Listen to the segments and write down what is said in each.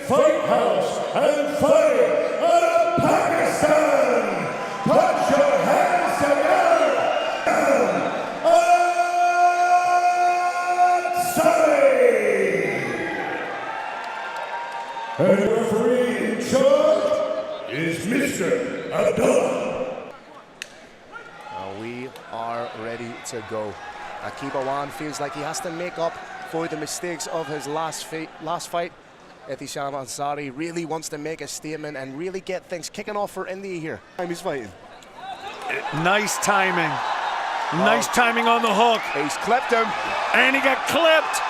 fight house and fight out of Pakistan. Put your hands together. Ansari. And the referee in charge is Mr. Abdullah. We are ready to go. Aqib Awan feels like he has to make up for the mistakes of his last fight. Ehtesham Ansari really wants to make a statement and really get things kicking off for India here. He's fighting. Nice timing. Nice timing on the hook. He's clipped him. And he got clipped.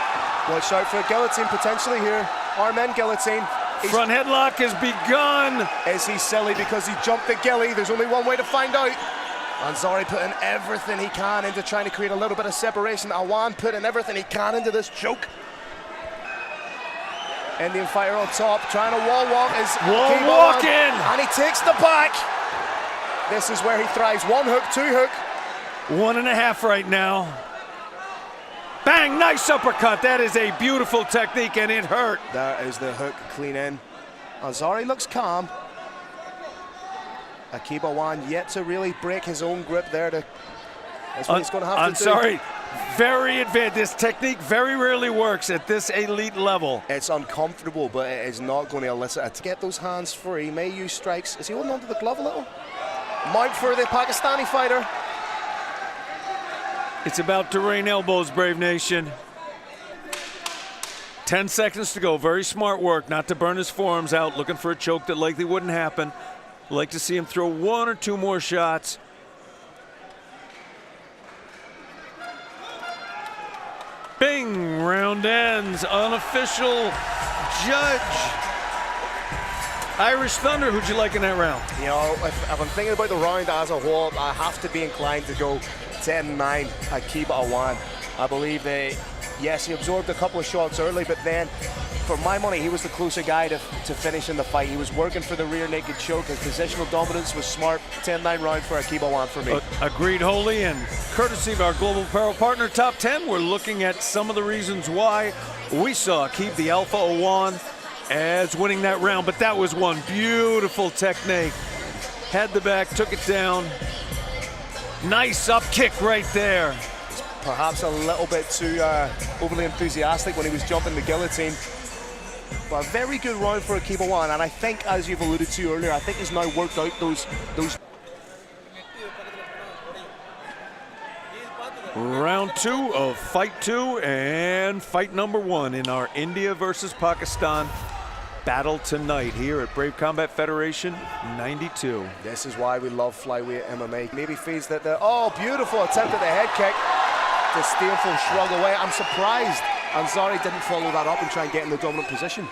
Watch out for a guillotine potentially here. Arm-in guillotine. Front headlock has begun. Is he silly because he jumped the gilly? There's only one way to find out. Ansari putting everything he can into trying to create a little bit of separation. Awan putting everything he can into this choke. Indian fighter on top, trying to wall walk is Wall walk in. And he takes the back. This is where he thrives. One hook, two hook. 1.5 right now. Bang, nice uppercut. That is a beautiful technique and it hurt. There is the hook, clean in. Ansari looks calm. Aqib Awan yet to really break his own grip there. That's what he's going to have to do. Ansari, very advanced. This technique very rarely works at this elite level. It's uncomfortable, but it is not going to elicit it. To get those hands free, may use strikes. Is he holding onto the glove a little? Mount for the Pakistani fighter. It's about to rain elbows, Brave Nation. 10 seconds to go. Very smart work not to burn his forearms out, looking for a choke that likely wouldn't happen. Like to see him throw 1 or 2 more shots. Bing, round ends. Unofficial judge. Irish Thunder, who'd you like in that round? You know, if I'm thinking about the round as a whole, I have to be inclined to go 10-9 Aqib Awan. I believe that, yes, he absorbed a couple of shots early, but then, for my money, he was the closer guy to finishing the fight. He was working for the rear naked choke. His positional dominance was smart. 10-9 round for Aqib Awan for me. Agreed wholly, and courtesy of our Global Apparel Partner Top 10, we're looking at some of the reasons why we saw Aqib the Alpha Awan as winning that round, but that was one beautiful technique. Had the back, took it down. Nice up kick right there. Perhaps a little bit too overly enthusiastic when he was jumping the guillotine. But a very good round for Aqib Awan, and I think, as you've alluded to earlier, I think he's now worked out those. Round 2 of fight 2 and fight number 1 in our India versus Pakistan battle tonight here at Brave Combat Federation 92. This is why we love flyweight MMA. Maybe feels that the, oh, beautiful attempt at the head kick. Disdainful shrug away. I'm surprised Ansari didn't follow that up and try and get in the dominant position.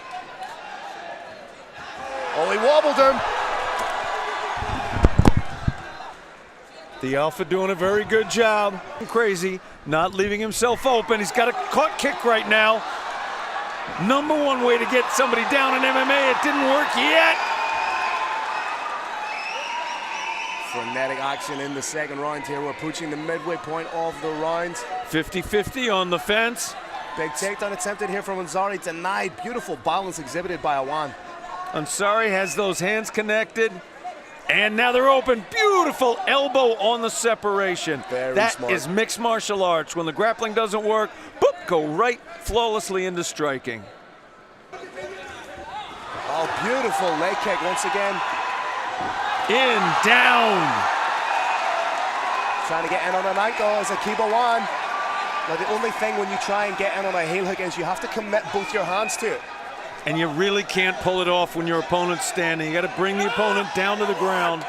Oh, he wobbled him. The Alpha doing a very good job. Crazy, not leaving himself open. He's got a caught kick right now. Number 1 way to get somebody down in MMA. It didn't work yet. Frenetic action in the second round here. We're approaching the midway point of the round. 50-50 on the fence. Big takedown attempted here from Ansari, denied. Beautiful balance exhibited by Awan. Ansari has those hands connected. And now they're open. Beautiful elbow on the separation. That is mixed martial arts. When the grappling doesn't work, boop, go right flawlessly into striking. Oh, beautiful leg kick once again. In, down. Trying to get in on an ankle as Aqib Awan. Now the only thing when you try and get in on a heel hook is you have to commit both your hands to it. And you really can't pull it off when your opponent's standing. You got to bring the opponent down to the ground.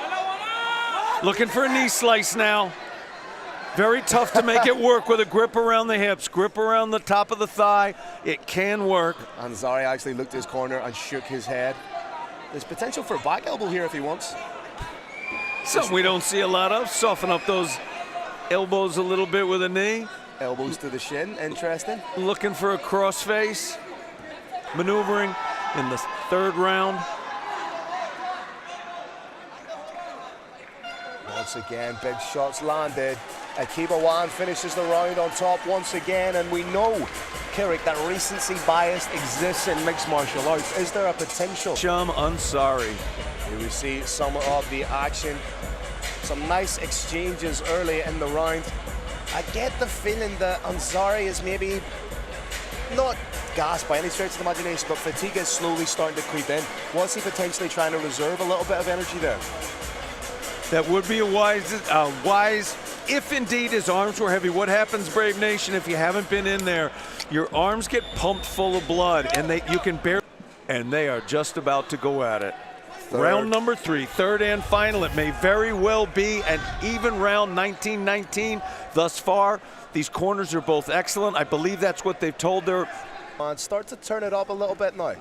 Looking for a knee slice now. Very tough to make it work with a grip around the hips, grip around the top of the thigh. It can work. Ansari actually looked at his corner and shook his head. There's potential for a back elbow here if he wants. Something we don't see a lot of. Soften up those elbows a little bit with a knee. Elbows to the shin, interesting. Looking for a crossface. Maneuvering in the 3rd round. Once again, big shots landed. Aqib Awan finishes the round on top once again, and we know, Kirik, that recency bias exists in mixed martial arts. Is there a potential? Ehtesham Ansari. Here we see some of the action. Some nice exchanges early in the round. I get the feeling that Ansari is maybe not gassed by any stretch of the imagination, but fatigue is slowly starting to creep in. Was he potentially trying to reserve a little bit of energy there? That would be a wise, if indeed his arms were heavy. What happens, Brave Nation, if you haven't been in there? Your arms get pumped full of blood, and you can barely, and they are just about to go at it. Round number 3, third and final. It may very well be an even round, 19-19 thus far. These corners are both excellent. I believe that's what they've told their... And start to turn it up a little bit now.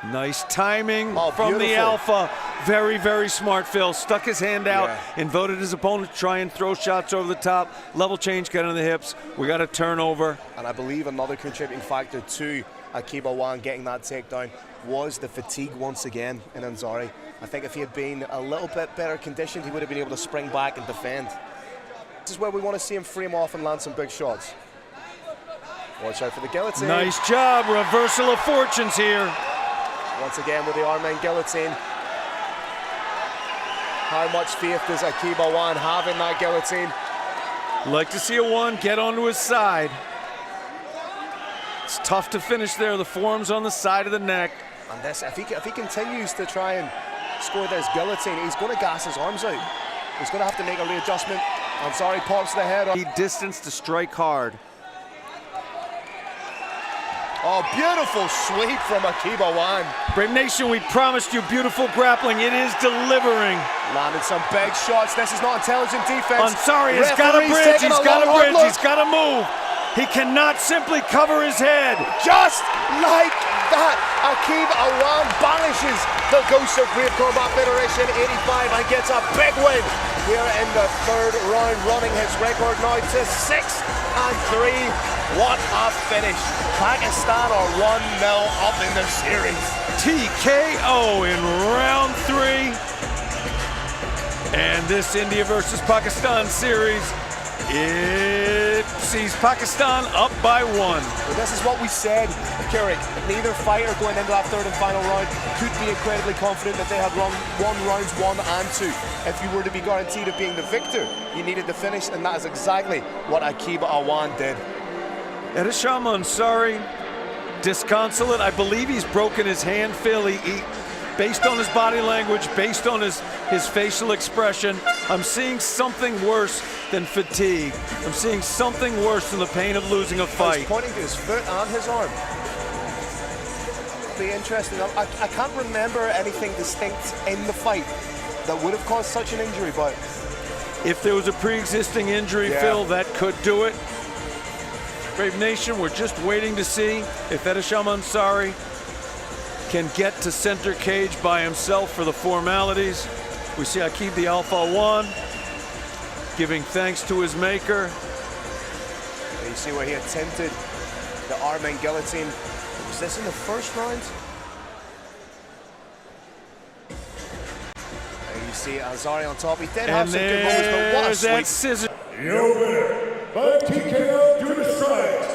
Nice timing from the Alpha. Very, very smart, Phil. Stuck his hand out and voted his opponent to try and throw shots over the top. Level change, get on the hips. We got a turnover. And I believe another contributing factor to Aqib Awan getting that takedown was the fatigue once again in Ansari. I think if he had been a little bit better conditioned, he would have been able to spring back and defend. This is where we want to see him frame off and land some big shots. Watch out for the guillotine. Nice job, reversal of fortunes here. Once again with the arm-in guillotine. How much faith does Aqib Awan have in that guillotine? Like to see Awan get onto his side. It's tough to finish there. The forearm's on the side of the neck. And this, if he continues to try and score this guillotine, he's going to gas his arms out. He's going to have to make a readjustment. Ansari pops the head up. Distance to strike hard. Oh, beautiful sweep from Aqib Awan. Brave Nation, we promised you beautiful grappling. It is delivering. Landed some big shots. This is not intelligent defense. Ansari has got a bridge. He's got a bridge. He's got to move. He cannot simply cover his head. Just like that, Aqib Awan banishes the ghost of Brave Combat Federation 85 and gets a big win here in the third round, running his record now to 6-3. What a finish. Pakistan are 1-0 up in the series. TKO in round 3. And this India versus Pakistan series, it sees Pakistan up by 1. Well, this is what we said, Kirik. Neither fighter going into that third and final round could be incredibly confident that they had won rounds 1 and 2. If you were to be guaranteed of being the victor, you needed to finish, and that is exactly what Aqib Awan did. Ehtesham Ansari, disconsolate. I believe he's broken his hand, Phil. Based on his body language, based on his facial expression, I'm seeing something worse than fatigue. I'm seeing something worse than the pain of losing a fight. He's pointing to his foot and his arm. It'll be interesting. I can't remember anything distinct in the fight that would have caused such an injury, but... If there was a pre-existing injury, Phil, that could do it. Brave Nation, we're just waiting to see if Ehtesham Ansari can get to center cage by himself for the formalities. We see Aqib the Alpha Awan giving thanks to his maker. You see where he attempted the arm-in guillotine. Was this in the first round? And you see Ansari on top. He did have some good moments, but what a sweep. Scissor. Your winner by TKO due to strikes,